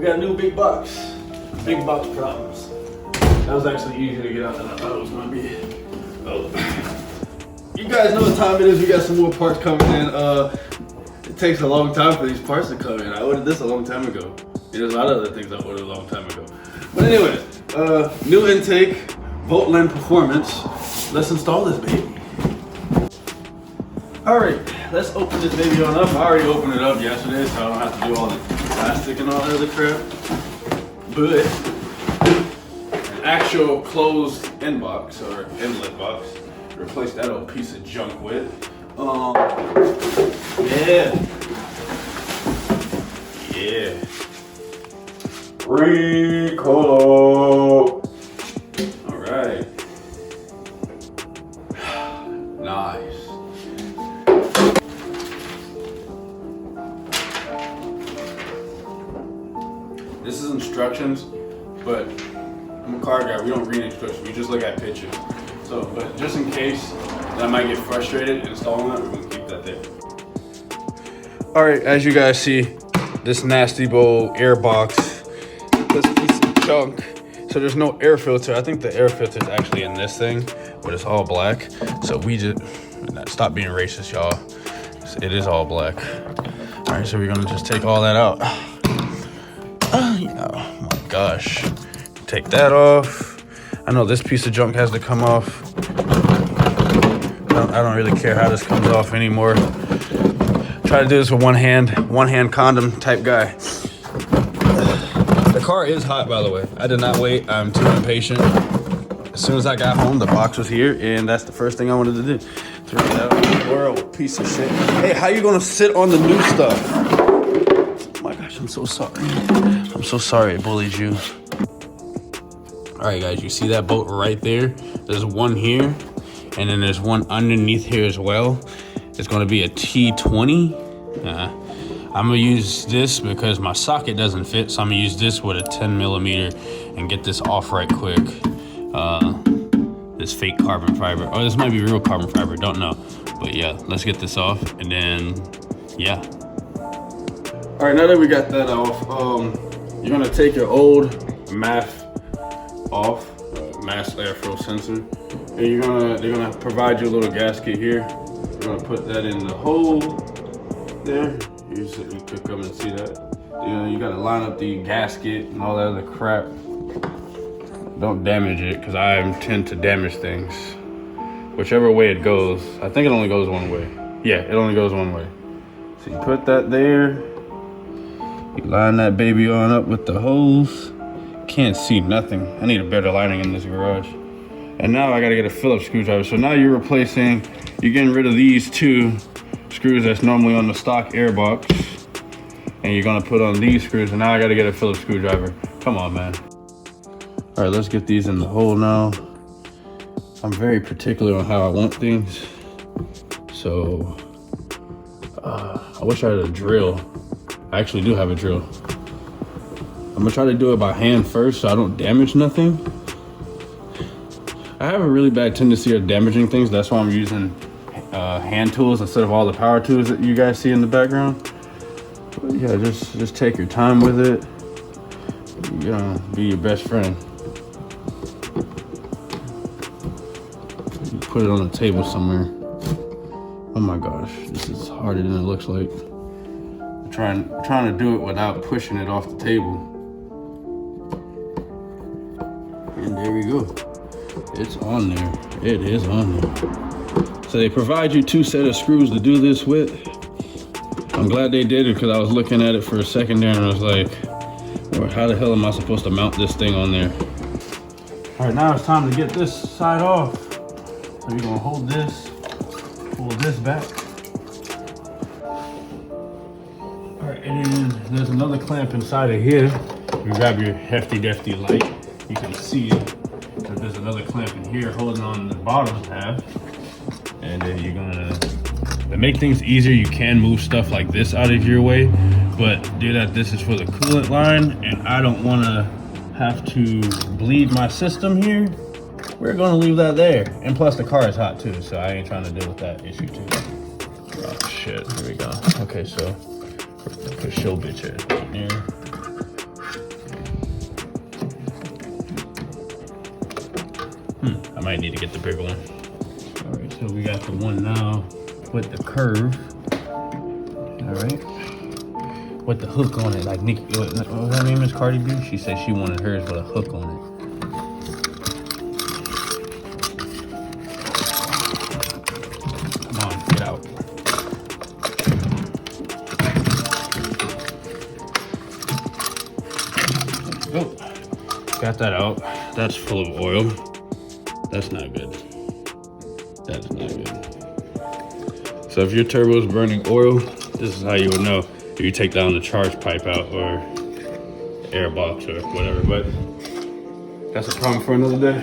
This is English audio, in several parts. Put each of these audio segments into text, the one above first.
got a new big box. Big box problems. That was actually easier to get out than I thought it was gonna be. Oh. You guys know what time it is. We got some more parts coming in. It takes a long time for these parts to come in. I ordered this a long time ago. There's a lot of other things I ordered a long time ago. But anyways, new intake, Volant Performance. Let's install this baby. All right, let's open this baby on up. I already opened it up yesterday, so I don't have to do all the plastic and all that other crap. But an actual closed inbox or inlet box. Replace that old piece of junk with. Yeah. Recolor. All right. Nice. This is instructions, but I'm a car guy. We don't read instructions. We just look at pictures. So, but just in case that I might get frustrated installing it, we're gonna keep that there. All right, as you guys see, this nasty bowl Airbox, this piece of junk. So there's no air filter. I think the air filter is actually in this thing, but it's all black. So we just, stop being racist, y'all. It is all black. All right, so we're gonna just take all that out. Oh my gosh. Take that off. I know this piece of junk has to come off. I don't really care how this comes off anymore. Try to do this with one hand condom type guy. The car is hot, by the way. I did not wait. I'm too impatient. As soon as I got home, the box was here, and that's the first thing I wanted to do. Throw it out. Horrible piece of shit. Hey, how you gonna sit on the new stuff? Oh my gosh, I'm so sorry. I'm so sorry I bullied you. All right, guys, you see that bolt right there? There's one here, and then there's one underneath here as well. It's gonna be a T20. I'm gonna use this because my socket doesn't fit, so I'm gonna use this with a 10 millimeter and get this off right quick. This fake carbon fiber. Oh, this might be real carbon fiber, don't know. But yeah, let's get this off, and then, yeah. All right, now that we got that off, you're gonna take your old MAF off, mass airflow sensor, and they're gonna provide you a little gasket here. You're gonna put that in the hole there. You could come and see that. You gotta line up the gasket and all that other crap. Don't damage it, because I tend to damage things. Whichever way it goes. I think it only goes one way. Yeah, it only goes one way. So you put that there. You line that baby on up with the hose. Can't see nothing. I need a better lighting in this garage. And now I gotta get a Phillips screwdriver. So now you're getting rid of these two screws that's normally on the stock Airbox. And you're gonna put on these screws, and now I gotta get a Phillips screwdriver. Come on, man. All right, let's get these in the hole now. I'm very particular on how I want things. So, I wish I had a drill. I actually do have a drill. I'm gonna try to do it by hand first so I don't damage nothing. I have a really bad tendency of damaging things. That's why I'm using hand tools instead of all the power tools that you guys see in the background. But yeah, just take your time with it. You know, be your best friend. You put it on the table somewhere. Oh my gosh, this is harder than it looks like. I'm trying to do it without pushing it off the table. And there we go. It's on there. It is on there. So they provide you 2 sets of screws to do this with. I'm glad they did it, because I was looking at it for a second there and I was like, well, how the hell am I supposed to mount this thing on there? All right, now it's time to get this side off. So you're gonna hold this, pull this back. All right, and then there's another clamp inside of here. You grab your hefty defty light. You can see it. So there's another clamp in here holding on the bottom half. And then you're gonna, to make things easier, you can move stuff like this out of your way, but do that. This is for the coolant line, and I don't wanna have to bleed my system here. We're gonna leave that there. And plus the car is hot too, so I ain't trying to deal with that issue too. Oh shit, here we go. Okay, so put show bitch in here. might need to get the bigger one. All right, so we got the one now with the curve. All right, with the hook on it, like Nikki, what her name is, Cardi B. She said she wanted hers with a hook on it. Come on, get out. Oh, got that out. That's full of oil. That's not good. That's not good. So if your turbo is burning oil, this is how you would know. If you take down the charge pipe out or Airbox or whatever, but that's a problem for another day.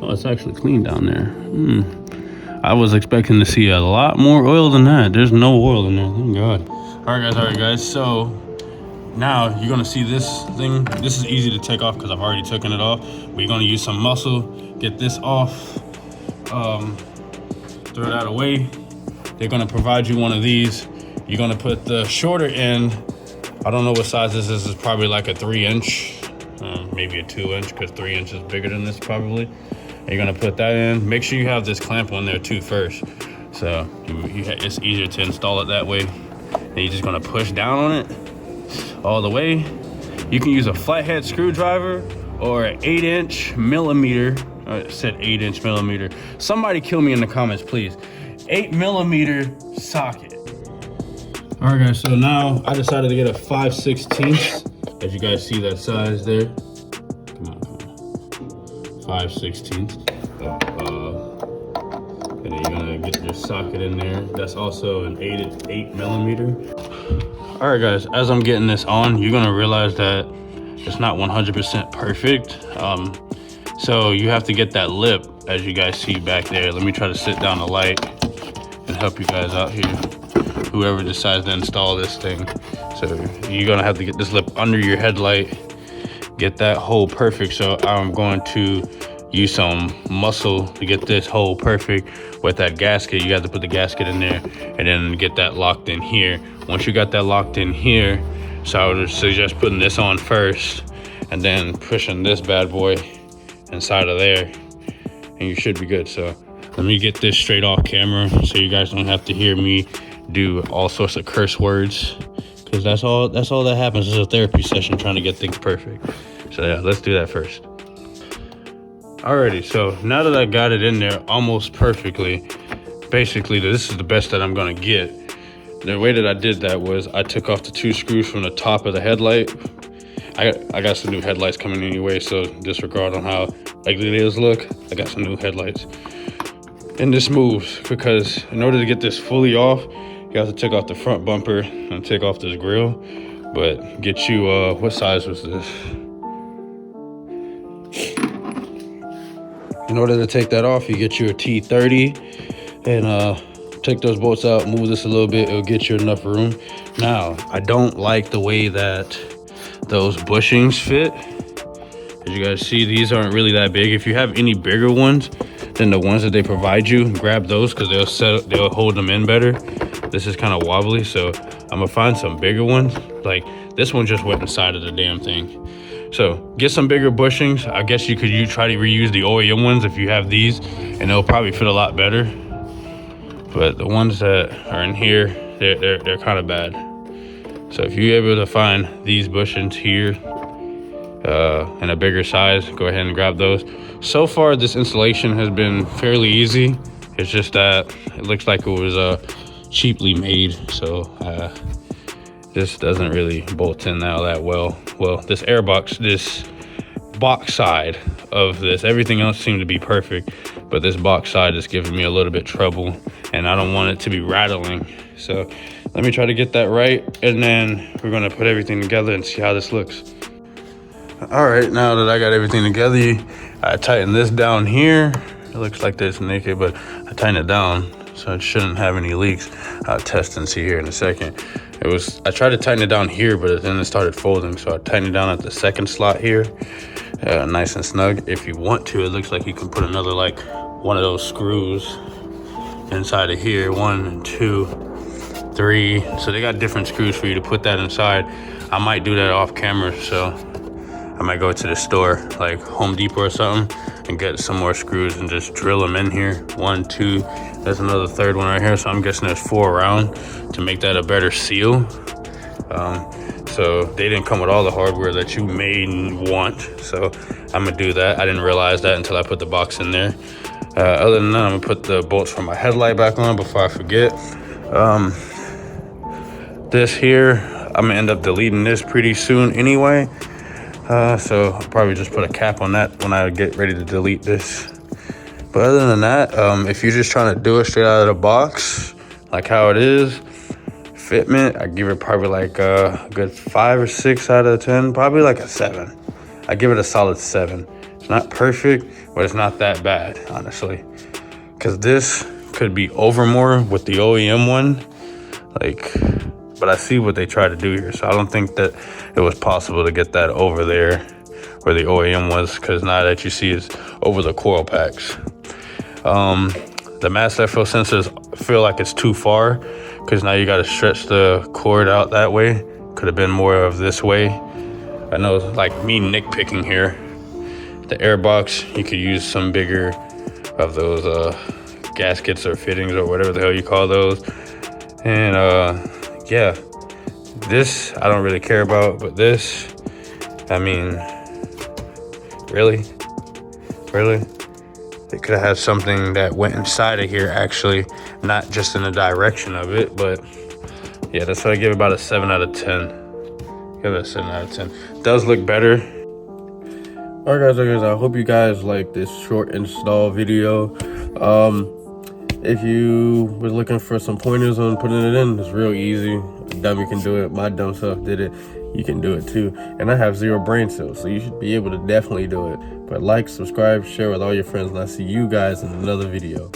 Oh, it's actually clean down there. I was expecting to see a lot more oil than that. There's no oil in there, thank God. All right guys, so now you're gonna see this thing. This is easy to take off because I've already taken it off. But you're gonna use some muscle, get this off, throw that away. They're gonna provide you one of these. You're gonna put the shorter end. I don't know what size this is. It's probably like a 3-inch, maybe a 2-inch, because 3 inches bigger than this probably. And you're gonna put that in. Make sure you have this clamp on there too first. So it's easier to install it that way. And you're just gonna push down on it all the way. You can use a flathead screwdriver or an 8-inch millimeter. It said 8-inch millimeter. Somebody kill me in the comments, please. 8mm socket. All right, guys. So now I decided to get a 5/16. As you guys see that size there. Come on. 5/16. And then you're gonna get your socket in there. That's also an 8mm. All right, guys, as I'm getting this on, you're gonna realize that it's not 100% perfect. So you have to get that lip, as you guys see back there. Let me try to sit down the light and help you guys out here. Whoever decides to install this thing. So you're gonna have to get this lip under your headlight, get that hole perfect. So I'm going to use some muscle to get this hole perfect. With that gasket, you have to put the gasket in there and then get that locked in here. Once you got that locked in here, so I would suggest putting this on first and then pushing this bad boy inside of there, and you should be good. So let me get this straight off camera so you guys don't have to hear me do all sorts of curse words, because that's all that happens. Is a therapy session trying to get things perfect. So yeah, let's do that first. Alrighty, so now that I got it in there almost perfectly, basically this is the best that I'm gonna get. The way that I did that was I took off the 2 screws from the top of the headlight. I got some new headlights coming anyway, so disregard on how ugly these look. I got some new headlights. And this moves because in order to get this fully off, you have to take off the front bumper and take off this grill. But get you, what size was this? In order to take that off, you get you a T30 and take those bolts out, move this a little bit, it'll get you enough room. Now, I don't like the way that those bushings fit. As you guys see, these aren't really that big. If you have any bigger ones than the ones that they provide you, grab those because they'll hold them in better. This is kind of wobbly, so I'm gonna find some bigger ones. Like this one just went inside of the damn thing. So get some bigger bushings. I guess you could try to reuse the OEM ones if you have these, and they'll probably fit a lot better. But the ones that are in here, they're kind of bad. So if you're able to find these bushings here in a bigger size, go ahead and grab those. So far, this installation has been fairly easy. It's just that it looks like it was cheaply made, so this doesn't really bolt in now that well. Well, this Airbox, this box side of this, everything else seemed to be perfect, but this box side is giving me a little bit trouble, and I don't want it to be rattling. So let me try to get that right, and then we're gonna put everything together and see how this looks. All right, now that I got everything together, I tightened this down here. It looks like this naked, but I tightened it down so it shouldn't have any leaks. I'll test and see here in a second. I tried to tighten it down here, but then it started folding, so I tightened it down at the second slot here, nice and snug. If you want to, it looks like you can put another, like one of those screws inside of here, 1 and 2, 3. So they got different screws for you to put that inside. I might do that off camera, so I might go to the store, like Home Depot or something, and get some more screws and just drill them in here. 1, 2, there's another third one right here. So I'm guessing there's 4 around to make that a better seal. So they didn't come with all the hardware that you may want. So I'm gonna do that. I didn't realize that until I put the box in there. Other than that, I'm gonna put the bolts for my headlight back on before I forget. This here, I'm gonna end up deleting this pretty soon anyway. So I'll probably just put a cap on that when I get ready to delete this. But other than that, if you're just trying to do it straight out of the box, like how it is, Fitment, I give it probably like a good 5 or 6 out of 10, probably like a 7. I give it a solid 7. It's not perfect, but it's not that bad, honestly. Because this could be over more with the OEM one, but I see what they try to do here, so I don't think that it was possible to get that over there where the OEM was, because now that you see it's over the coil packs. The mass airflow sensors feel like it's too far, because now you got to stretch the cord out that way. Could have been more of this way. I know, like me nitpicking here. The Airbox, you could use some bigger of those gaskets or fittings or whatever the hell you call those. And yeah, this I don't really care about, but this, I mean, really? They could have had something that went inside of here, actually, not just in the direction of it. But yeah, that's why I give it about a 7 out of 10. Give it a 7 out of 10. It does look better. All right, guys, I hope you guys like this short install video. If you were looking for some pointers on putting it in, it's real easy. A dummy can do it. My dumb self did it. You can do it too. And I have 0 brain cells, so you should be able to definitely do it. But like, subscribe, share with all your friends, and I'll see you guys in another video.